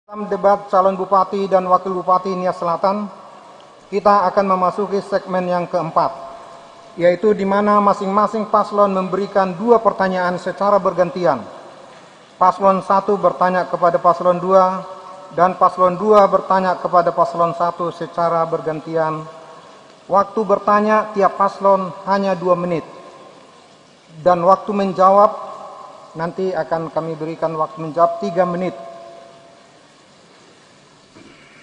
Dalam debat calon bupati dan wakil bupati Nias Selatan, kita akan memasuki segmen yang keempat, yaitu di mana masing-masing paslon memberikan 2 pertanyaan secara bergantian. Paslon 1 bertanya kepada paslon 2 dan paslon 2 bertanya kepada paslon 1 secara bergantian. Waktu bertanya tiap paslon hanya 2 menit. Dan waktu menjawab nanti akan kami berikan waktu menjawab 3 menit.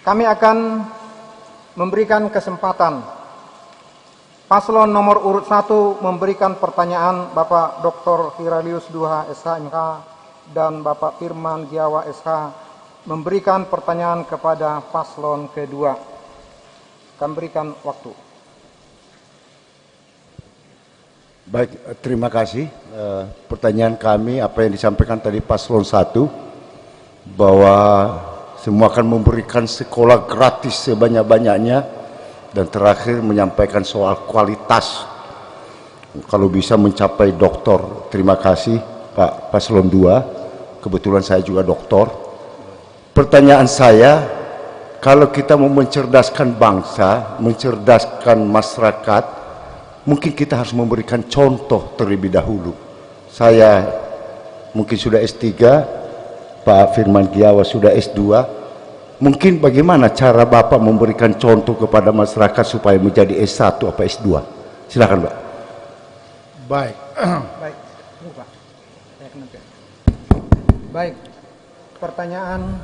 Kami akan memberikan kesempatan paslon nomor urut 1 memberikan pertanyaan Bapak Dr. Hiralius Duha SH MK dan Bapak Firman Giawa SH memberikan pertanyaan kepada paslon kedua. Kami berikan waktu. Baik, terima kasih. Pertanyaan kami, apa yang disampaikan tadi paslon 1, bahwa semua akan memberikan sekolah gratis sebanyak-banyaknya, dan terakhir menyampaikan soal kualitas. Kalau bisa mencapai doktor, terima kasih Pak Paslon 2, kebetulan saya juga doktor. Pertanyaan saya, kalau kita mau mencerdaskan bangsa, mencerdaskan masyarakat, mungkin kita harus memberikan contoh terlebih dahulu. Saya mungkin sudah S3, Pak Firman Giawa sudah S2. Mungkin bagaimana cara Bapak memberikan contoh kepada masyarakat supaya menjadi S1 atau S2? Silakan, Pak. Baik. Baik. Pertanyaan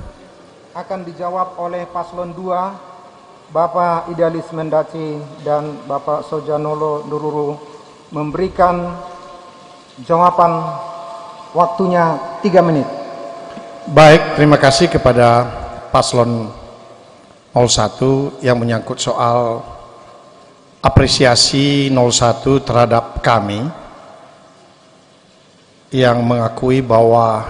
akan dijawab oleh paslon 2, Bapak Idealis Mendaci dan Bapak Sojanolo Nururu memberikan jawaban, waktunya 3 menit. Baik, terima kasih kepada Paslon 01 yang menyangkut soal apresiasi 01 terhadap kami yang mengakui bahwa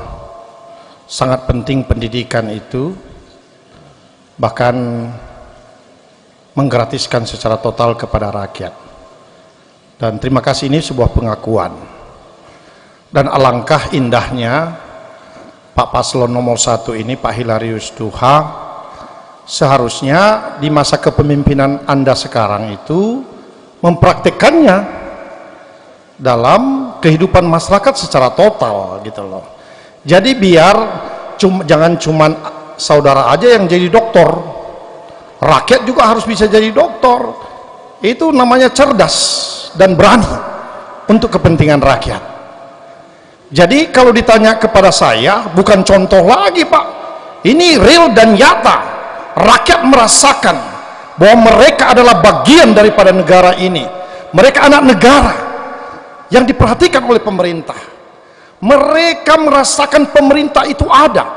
sangat penting pendidikan itu, bahkan menggratiskan secara total kepada rakyat. Dan terima kasih, ini sebuah pengakuan. Dan alangkah indahnya Pak Paslon nomor 1 ini, Pak Hiralius Duha, seharusnya di masa kepemimpinan Anda sekarang itu mempraktikkannya dalam kehidupan masyarakat secara total gitu loh. Jadi biar jangan cuma saudara aja yang jadi dokter, rakyat juga harus bisa jadi dokter. Itu namanya cerdas dan berani untuk kepentingan rakyat. Jadi kalau ditanya kepada saya, bukan contoh lagi Pak, ini real dan nyata. Rakyat merasakan bahwa mereka adalah bagian daripada negara ini. Mereka anak negara yang diperhatikan oleh pemerintah. Mereka merasakan pemerintah itu ada.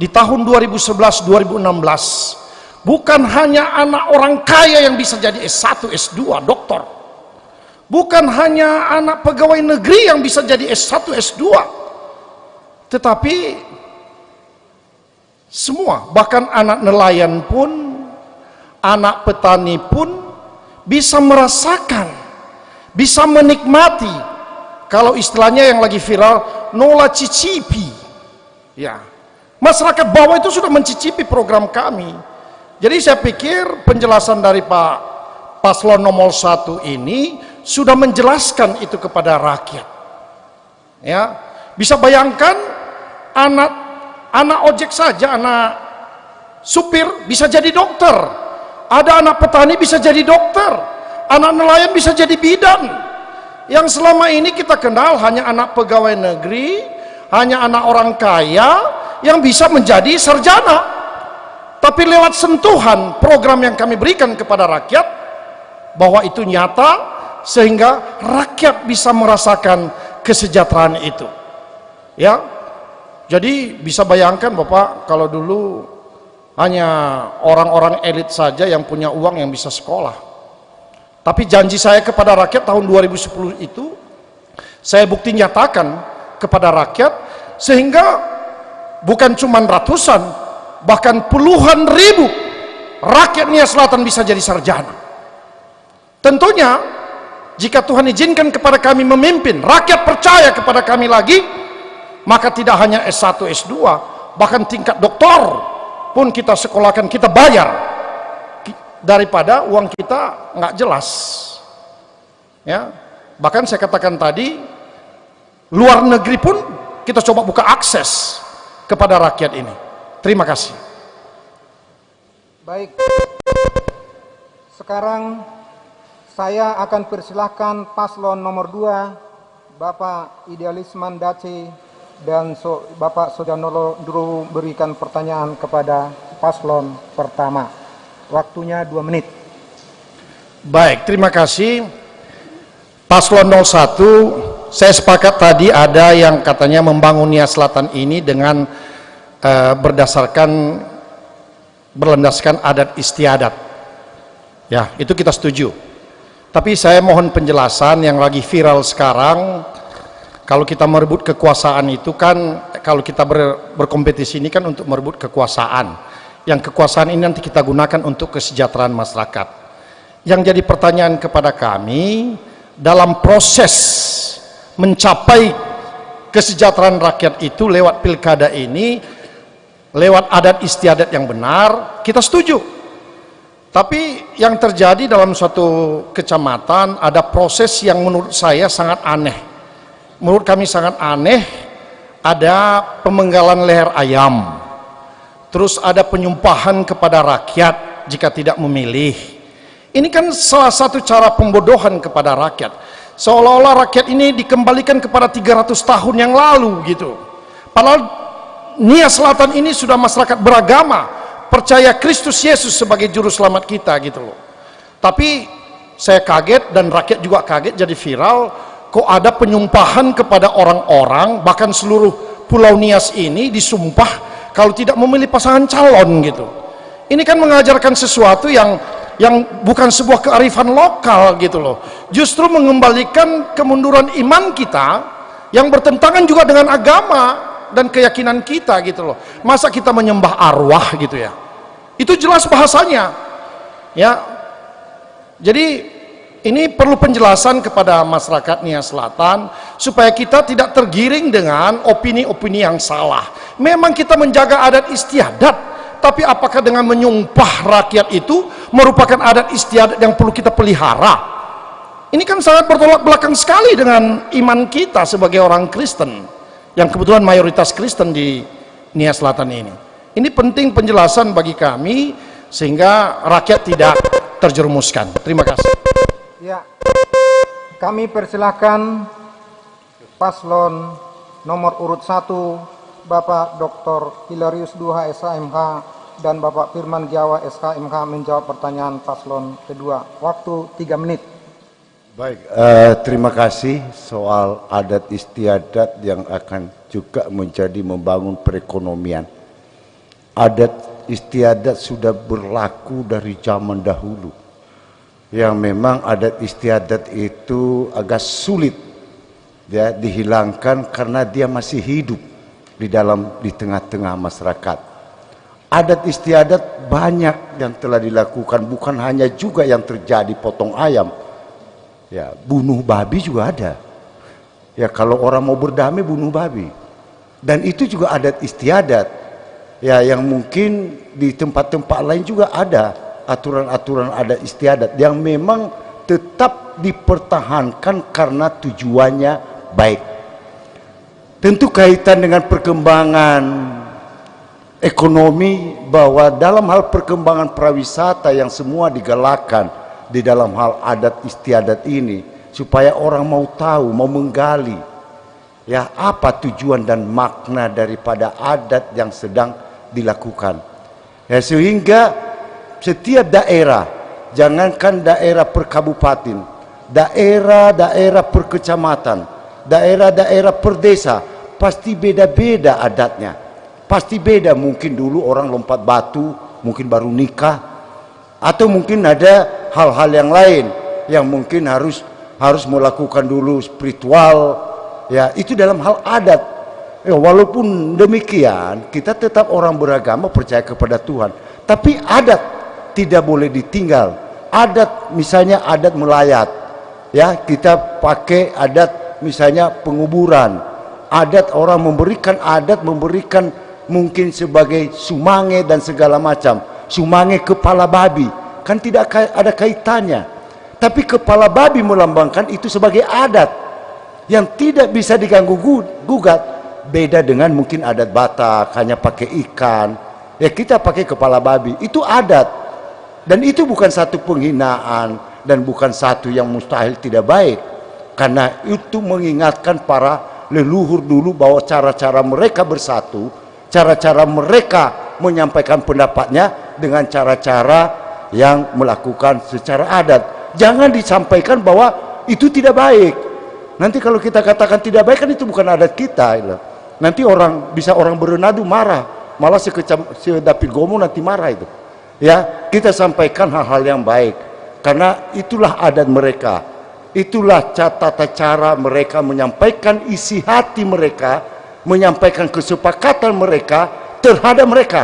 Di tahun 2011-2016 bukan hanya anak orang kaya yang bisa jadi S1, S2, doktor. Bukan hanya anak pegawai negeri yang bisa jadi S1, S2, tetapi semua, bahkan anak nelayan pun, anak petani pun bisa merasakan, bisa menikmati. Kalau istilahnya yang lagi viral, nola cicipi. Ya, masyarakat bawah itu sudah mencicipi program kami. Jadi saya pikir penjelasan dari Pak Paslon nomor 1 ini sudah menjelaskan itu kepada rakyat. Ya, bisa bayangkan anak ojek saja, anak supir bisa jadi dokter. Ada anak petani bisa jadi dokter. Anak nelayan bisa jadi bidan. Yang selama ini kita kenal hanya anak pegawai negeri, hanya anak orang kaya yang bisa menjadi sarjana. Tapi lewat sentuhan program yang kami berikan kepada rakyat, bahwa itu nyata, sehingga rakyat bisa merasakan kesejahteraan itu. Ya, jadi bisa bayangkan Bapak, kalau dulu hanya orang-orang elit saja yang punya uang yang bisa sekolah. Tapi janji saya kepada rakyat tahun 2010 itu, saya bukti nyatakan kepada rakyat, sehingga bukan cuma ratusan, bahkan puluhan ribu rakyat Nias Selatan bisa jadi sarjana. Tentunya jika Tuhan izinkan kepada kami memimpin, rakyat percaya kepada kami lagi, maka tidak hanya S1, S2, bahkan tingkat doktor pun kita sekolahkan, kita bayar, daripada uang kita nggak jelas. Ya, bahkan saya katakan tadi, luar negeri pun kita coba buka akses kepada rakyat ini. Terima kasih. Baik, sekarang saya akan persilahkan paslon nomor 2, Bapak Idealisman Daci dan Bapak Sujanolo dulu berikan pertanyaan kepada paslon pertama. Waktunya 2 menit. Baik, terima kasih. Paslon 01, saya sepakat tadi ada yang katanya membangun Nia Selatan ini dengan berlandaskan adat istiadat. Ya, itu kita setuju. Tapi saya mohon penjelasan yang lagi viral sekarang. Kalau kita merebut kekuasaan itu kan, kalau kita berkompetisi ini kan untuk merebut kekuasaan. Yang kekuasaan ini nanti kita gunakan untuk kesejahteraan masyarakat. Yang jadi pertanyaan kepada kami, dalam proses mencapai kesejahteraan rakyat itu lewat pilkada ini, lewat adat istiadat yang benar, kita setuju. Tapi yang terjadi dalam suatu kecamatan ada proses yang menurut saya sangat aneh. Menurut kami sangat aneh, ada pemenggalan leher ayam, terus ada penyumpahan kepada rakyat jika tidak memilih. Ini kan salah satu cara pembodohan kepada rakyat. Seolah-olah rakyat ini dikembalikan kepada 300 tahun yang lalu gitu. Padahal Nia Selatan ini sudah masyarakat beragama, percaya Kristus Yesus sebagai juru selamat kita gitu loh. Tapi saya kaget dan rakyat juga kaget, jadi viral, kok ada penyumpahan kepada orang-orang, bahkan seluruh Pulau Nias ini disumpah kalau tidak memilih pasangan calon gitu. Ini kan mengajarkan sesuatu yang bukan sebuah kearifan lokal gitu loh. Justru mengembalikan kemunduran iman kita yang bertentangan juga dengan agama dan keyakinan kita gitu loh. Masa kita menyembah arwah gitu ya? Itu jelas bahasanya. Ya. Jadi ini perlu penjelasan kepada masyarakat Nia Selatan supaya kita tidak tergiring dengan opini-opini yang salah. Memang kita menjaga adat istiadat, tapi apakah dengan menyumpah rakyat itu merupakan adat istiadat yang perlu kita pelihara? Ini kan sangat bertolak belakang sekali dengan iman kita sebagai orang Kristen, yang kebetulan mayoritas Kristen di Nia Selatan ini. Ini penting penjelasan bagi kami sehingga rakyat tidak terjerumuskan. Terima kasih. Ya, kami persilahkan paslon nomor urut 1, Bapak Dr. Hilarius Duha SHMH dan Bapak Firman Giawa SHMH menjawab pertanyaan paslon kedua. Waktu 3 menit. Baik, terima kasih. Soal adat istiadat yang akan juga menjadi membangun perekonomian. Adat istiadat sudah berlaku dari zaman dahulu. Yang memang adat istiadat itu agak sulit ya dihilangkan karena dia masih hidup di tengah-tengah masyarakat. Adat istiadat banyak yang telah dilakukan, bukan hanya juga yang terjadi potong ayam. Ya, bunuh babi juga ada. Ya, kalau orang mau berdamai bunuh babi. Dan itu juga adat istiadat. Ya, yang mungkin di tempat-tempat lain juga ada aturan-aturan adat istiadat yang memang tetap dipertahankan karena tujuannya baik. Tentu kaitan dengan perkembangan ekonomi, bahwa dalam hal perkembangan pariwisata yang semua digalakkan di dalam hal adat istiadat ini, supaya orang mau tahu, mau menggali ya apa tujuan dan makna daripada adat yang sedang dilakukan. Ya, sehingga setiap daerah, jangankan daerah per kabupaten, daerah-daerah per kecamatan, daerah-daerah per desa, pasti beda-beda adatnya. Pasti beda, mungkin dulu orang lompat batu, mungkin baru nikah, atau mungkin ada hal-hal yang lain yang mungkin harus melakukan dulu spiritual. Ya, itu dalam hal adat. Ya, walaupun demikian, kita tetap orang beragama, percaya kepada Tuhan. Tapi adat tidak boleh ditinggal. Adat, misalnya adat melayat, ya kita pakai adat misalnya penguburan, adat orang memberikan mungkin sebagai sumange dan segala macam. Sumange kepala babi, kan tidak ada kaitannya. Tapi kepala babi melambangkan itu sebagai adat yang tidak bisa diganggu gugat. Beda dengan mungkin adat Batak, hanya pakai ikan. Ya kita pakai kepala babi, itu adat. Dan itu bukan satu penghinaan dan bukan satu yang mustahil tidak baik. Karena itu mengingatkan para leluhur dulu bahwa cara-cara mereka bersatu, cara-cara mereka menyampaikan pendapatnya dengan cara-cara yang melakukan secara adat. Jangan disampaikan bahwa itu tidak baik. Nanti kalau kita katakan tidak baik, kan itu bukan adat kita. Nanti orang berenadu marah, malah David Gomo nanti marah itu. Ya, kita sampaikan hal-hal yang baik karena itulah adat mereka. Itulah tata cara mereka menyampaikan isi hati mereka, menyampaikan kesepakatan mereka terhadap mereka,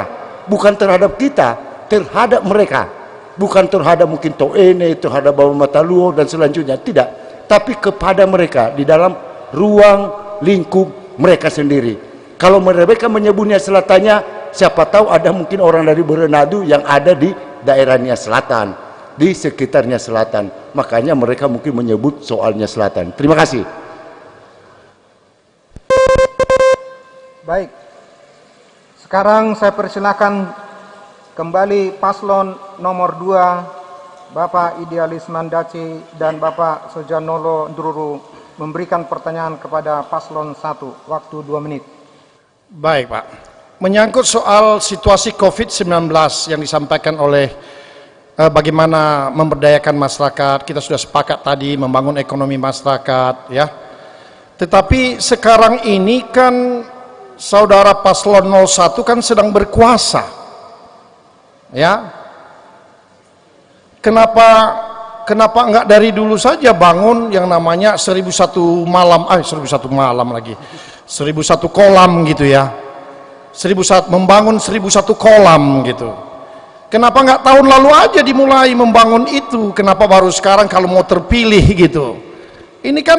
bukan terhadap kita, terhadap mereka, bukan terhadap mungkin Toene, terhadap Bawa Mataluo dan selanjutnya, tidak, tapi kepada mereka di dalam ruang lingkup mereka sendiri. Kalau mereka menyebutnya selatannya, siapa tahu ada mungkin orang dari Berenadu yang ada di daerahnya selatan, di sekitarnya selatan, makanya mereka mungkin menyebut soalnya selatan. Terima kasih. Baik, sekarang saya persilakan kembali paslon nomor 2 Bapak Idealis Mandaci dan Bapak Sojanolo Ndruru memberikan pertanyaan kepada paslon 1, waktu 2 menit. Baik Pak, menyangkut soal situasi COVID-19 yang disampaikan oleh bagaimana memberdayakan masyarakat, kita sudah sepakat tadi membangun ekonomi masyarakat, ya. Tetapi sekarang ini kan saudara paslon 01 kan sedang berkuasa, ya. Kenapa enggak dari dulu saja bangun yang namanya 1001 malam, 1001 malam lagi, 1001 kolam gitu ya, membangun 1001 kolam gitu. Kenapa nggak tahun lalu aja dimulai membangun itu? Kenapa baru sekarang kalau mau terpilih gitu? Ini kan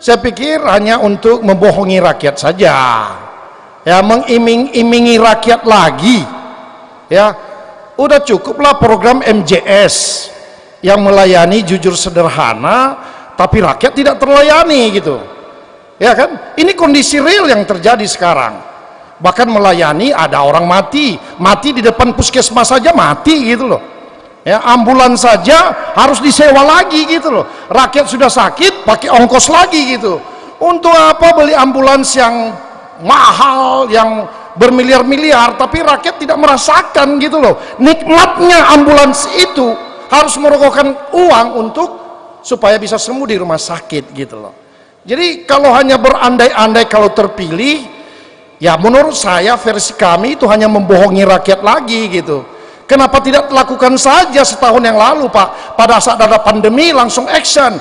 saya pikir hanya untuk membohongi rakyat saja, ya, mengiming-imingi rakyat lagi, ya. Udah cukuplah program MJS yang melayani jujur sederhana, tapi rakyat tidak terlayani gitu, ya kan? Ini kondisi real yang terjadi sekarang. Bahkan melayani ada orang mati di depan puskesmas saja mati gitu loh, ya. Ambulans saja harus disewa lagi gitu loh. Rakyat sudah sakit pakai ongkos lagi gitu. Untuk apa beli ambulans yang mahal, yang bermiliar-miliar, tapi rakyat tidak merasakan gitu loh nikmatnya ambulans itu. Harus merogohkan uang untuk supaya bisa sembuh di rumah sakit gitu loh. Jadi kalau hanya berandai-andai kalau terpilih, ya menurut saya versi kami itu hanya membohongi rakyat lagi gitu. Kenapa tidak lakukan saja setahun yang lalu Pak, pada saat ada pandemi langsung action,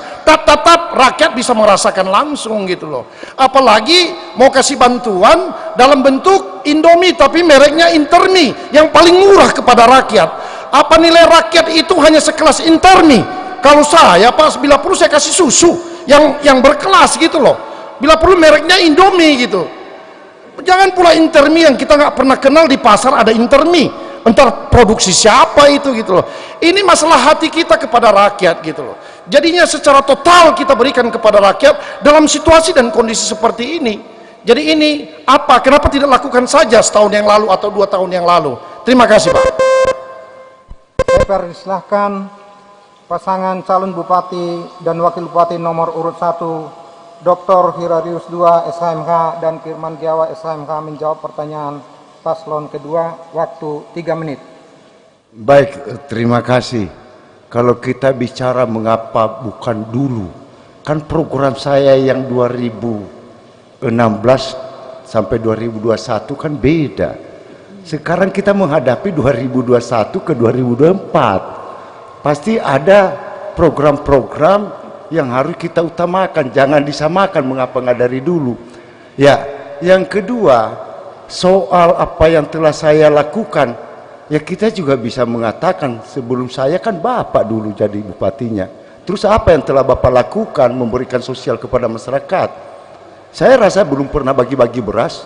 rakyat bisa merasakan langsung gitu loh. Apalagi mau kasih bantuan dalam bentuk Indomie tapi mereknya Intermi yang paling murah kepada rakyat. Apa nilai rakyat itu hanya sekelas Intermi? Kalau saya Pak, bila perlu saya kasih susu yang berkelas gitu loh, bila perlu mereknya Indomie gitu. Jangan pula Intermi yang kita nggak pernah kenal, di pasar ada Intermi, entar produksi siapa itu gitu loh. Ini masalah hati kita kepada rakyat gitu loh. Jadinya secara total kita berikan kepada rakyat dalam situasi dan kondisi seperti ini. Jadi ini apa? Kenapa tidak lakukan saja setahun yang lalu atau 2 tahun yang lalu? Terima kasih Pak. Saya persilahkan pasangan calon bupati dan wakil bupati nomor urut 1 Dr. Hirarius II SHMH dan Firman Giawa SHMH menjawab pertanyaan paslon kedua, waktu 3 menit. Baik, terima kasih. Kalau kita bicara mengapa bukan dulu, kan program saya yang 2016 sampai 2021 kan beda. Sekarang kita menghadapi 2021 ke 2024. Pasti ada program-program yang harus kita utamakan, jangan disamakan mengapa nggak dari dulu. Ya, yang kedua, soal apa yang telah saya lakukan, ya kita juga bisa mengatakan sebelum saya kan Bapak dulu jadi bupatinya. Terus apa yang telah Bapak lakukan memberikan sosial kepada masyarakat? Saya rasa belum pernah bagi-bagi beras.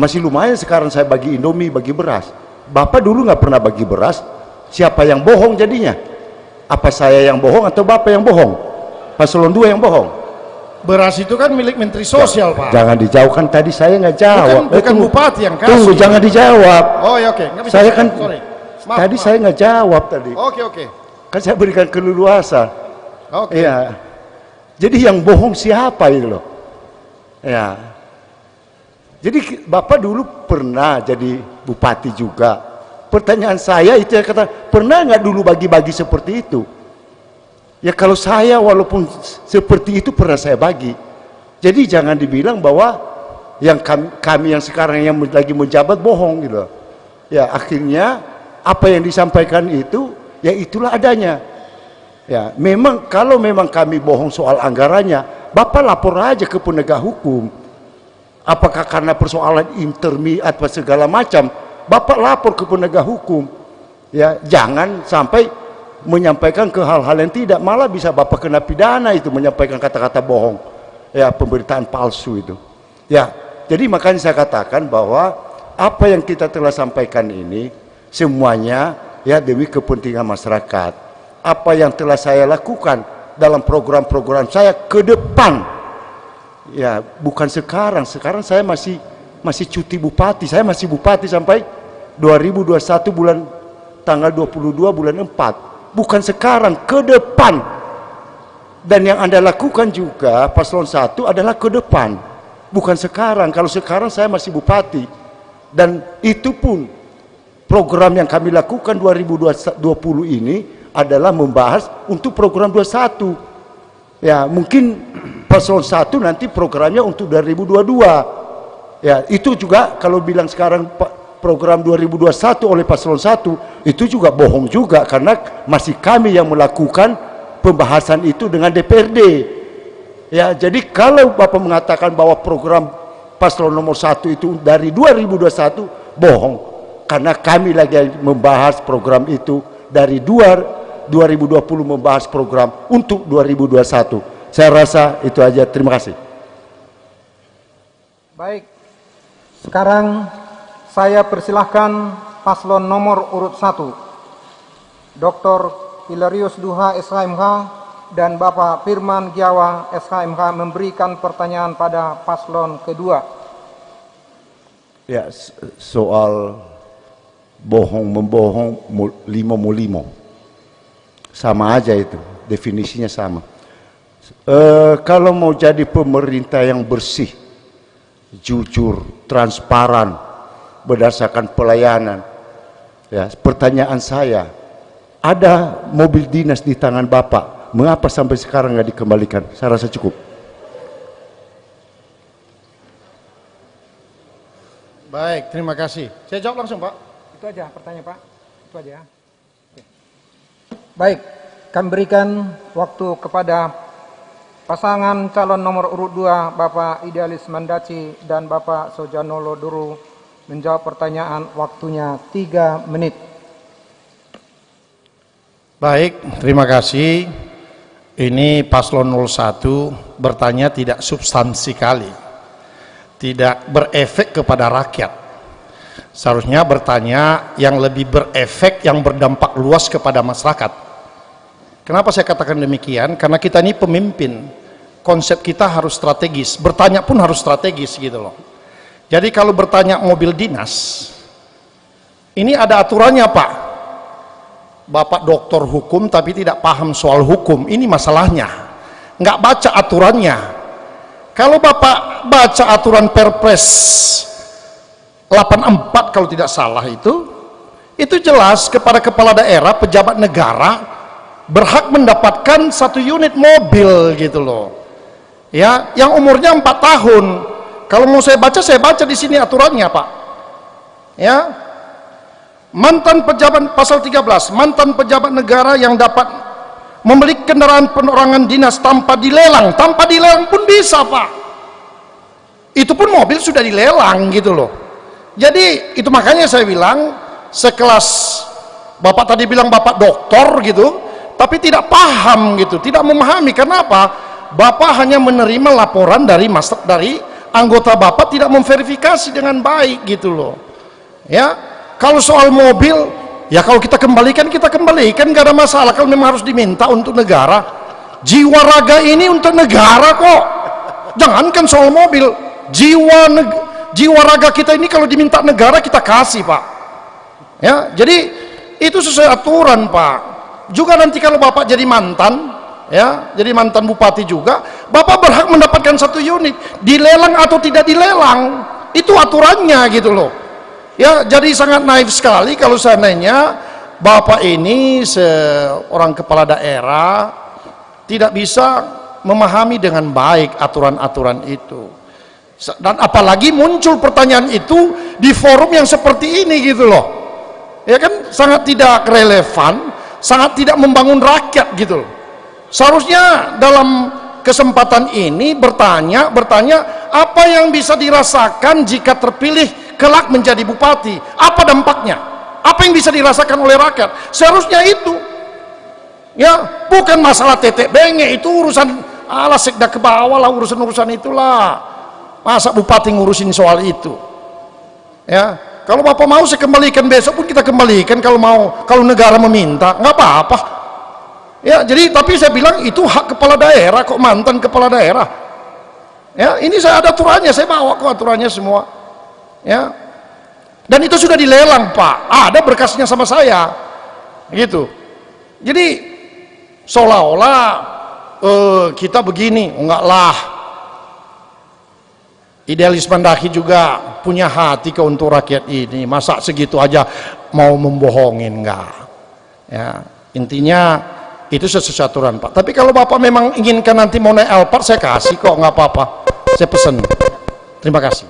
Masih lumayan sekarang saya bagi Indomie, bagi beras. Bapak dulu nggak pernah bagi beras. Siapa yang bohong jadinya? Apa saya yang bohong atau Bapak yang bohong? Paslon 2 yang bohong? Beras itu kan milik Menteri Sosial, Pak. Jangan dijauhkan, tadi saya nggak jawab. Bukan bupati yang kasih. Tunggu, jangan dijawab. Oh ya, oke. Nggak bisa Saya jawab. kan Sorry. Maaf, tadi maaf. saya nggak jawab tadi. Oke. Kan saya berikan keleluasan. Oke. Ya. Jadi yang bohong siapa itu loh? Ya. Jadi Bapak dulu pernah jadi bupati juga. Pertanyaan saya itu ya, kata, pernah nggak dulu bagi-bagi seperti itu? Ya kalau saya walaupun seperti itu pernah saya bagi. Jadi jangan dibilang bahwa yang kami yang sekarang yang lagi menjabat bohong gitu. Ya akhirnya apa yang disampaikan itu ya itulah adanya. Ya memang kalau memang kami bohong soal anggarannya, Bapak lapor aja ke penegak hukum. Apakah karena persoalan intermi atau segala macam, Bapak lapor ke penegak hukum. Ya jangan sampai menyampaikan ke hal-hal yang tidak, malah bisa Bapak kena pidana itu menyampaikan kata-kata bohong, ya pemberitaan palsu itu. Ya jadi makanya saya katakan bahwa apa yang kita telah sampaikan ini semuanya ya demi kepentingan masyarakat. Apa yang telah saya lakukan dalam program-program saya ke depan, ya bukan sekarang saya masih cuti bupati, saya masih bupati sampai 2021 bulan tanggal 22 bulan 4, bukan sekarang, ke depan. Dan yang Anda lakukan juga paslon 1 adalah ke depan, bukan sekarang. Kalau sekarang saya masih bupati, dan itu pun program yang kami lakukan 2020 ini adalah membahas untuk program 21. Ya mungkin paslon 1 nanti programnya untuk 2022. Ya itu juga kalau bilang sekarang program 2021 oleh paslon 1 itu juga bohong juga, karena masih kami yang melakukan pembahasan itu dengan DPRD. Ya jadi kalau Bapak mengatakan bahwa program paslon nomor 1 itu dari 2021, bohong, karena kami lagi membahas program itu dari 2020 membahas program untuk 2021. Saya rasa itu aja, terima kasih. Baik, sekarang saya persilahkan paslon nomor urut 1, Dr. Hilarius Duha SHMH dan Bapak Firman Giawa SHMH memberikan pertanyaan pada paslon kedua. Ya, soal bohong membohong, limo sama aja itu, definisinya sama. Kalau mau jadi pemerintah yang bersih, jujur, transparan, berdasarkan pelayanan, ya pertanyaan saya, ada mobil dinas di tangan Bapak, mengapa sampai sekarang nggak dikembalikan? Saya rasa cukup. Baik, terima kasih. Saya jawab langsung, Pak. Itu aja pertanyaan, Pak. Itu aja. Oke. Baik, kami berikan waktu kepada pasangan calon nomor urut 2, Bapak Idealis Mandaci dan Bapak Sojanolo Duru menjawab pertanyaan, waktunya 3 menit. Baik, terima kasih. Ini paslon 01 bertanya tidak substansi kali, tidak berefek kepada rakyat. Seharusnya bertanya yang lebih berefek, yang berdampak luas kepada masyarakat. Kenapa saya katakan demikian? Karena kita ini pemimpin, konsep kita harus strategis, bertanya pun harus strategis gitu loh. Jadi kalau bertanya mobil dinas, ini ada aturannya, Pak. Bapak doktor hukum tapi tidak paham soal hukum, ini masalahnya. Nggak baca aturannya. Kalau Bapak baca aturan Perpres 84 kalau tidak salah itu jelas kepada kepala daerah, pejabat negara berhak mendapatkan 1 unit mobil gitu loh. Ya, yang umurnya 4 tahun. Kalau mau saya baca di sini aturannya, Pak. Ya. Mantan pejabat, pasal 13, mantan pejabat negara yang dapat memiliki kendaraan penerangan dinas tanpa dilelang pun bisa, Pak. Itu pun mobil sudah dilelang gitu loh. Jadi itu makanya saya bilang, sekelas Bapak tadi bilang Bapak doktor gitu, tapi tidak paham gitu, tidak memahami. Kenapa? Bapak hanya menerima laporan dari anggota Bapak tidak memverifikasi dengan baik gitu loh. Ya, kalau soal mobil, ya kalau kita kembalikan, gak ada masalah kalau memang harus diminta untuk negara. Jiwa raga ini untuk negara kok. Jangankan soal mobil, jiwa raga kita ini kalau diminta negara kita kasih, Pak. Ya, jadi itu sesuai aturan, Pak. Juga nanti kalau Bapak jadi mantan, ya, jadi mantan bupati juga, Bapak berhak mendapatkan 1 unit, dilelang atau tidak dilelang, itu aturannya gitu loh. Ya, jadi sangat naif sekali kalau seandainya Bapak ini seorang kepala daerah tidak bisa memahami dengan baik aturan-aturan itu. Dan apalagi muncul pertanyaan itu di forum yang seperti ini gitu loh. Ya kan, sangat tidak relevan, sangat tidak membangun rakyat gitu loh. Seharusnya dalam kesempatan ini bertanya apa yang bisa dirasakan jika terpilih kelak menjadi bupati, apa dampaknya, apa yang bisa dirasakan oleh rakyat. Seharusnya itu, ya, bukan masalah tetek bengek, itu urusan ala sekda ke bawah lah, urusan itulah. Masa bupati ngurusin soal itu? Ya, kalau Bapak mau saya kembalikan, besok pun kita kembalikan kalau mau, kalau negara meminta, nggak apa-apa. Ya, jadi tapi saya bilang itu hak kepala daerah kok, mantan kepala daerah. Ya, ini saya ada aturannya, saya bawa kok aturannya semua. Ya, dan itu sudah dilelang, Pak. Ada berkasnya sama saya, gitu. Jadi seolah-olah kita begini, enggak lah. Idealis Mandaki juga punya hati ke untuk rakyat ini. Masa segitu aja mau membohongin, enggak. Ya, intinya itu sesuai aturan, Pak. Tapi kalau Bapak memang inginkan nanti mau naik Alphard, saya kasih kok, nggak apa-apa. Saya pesen. Terima kasih.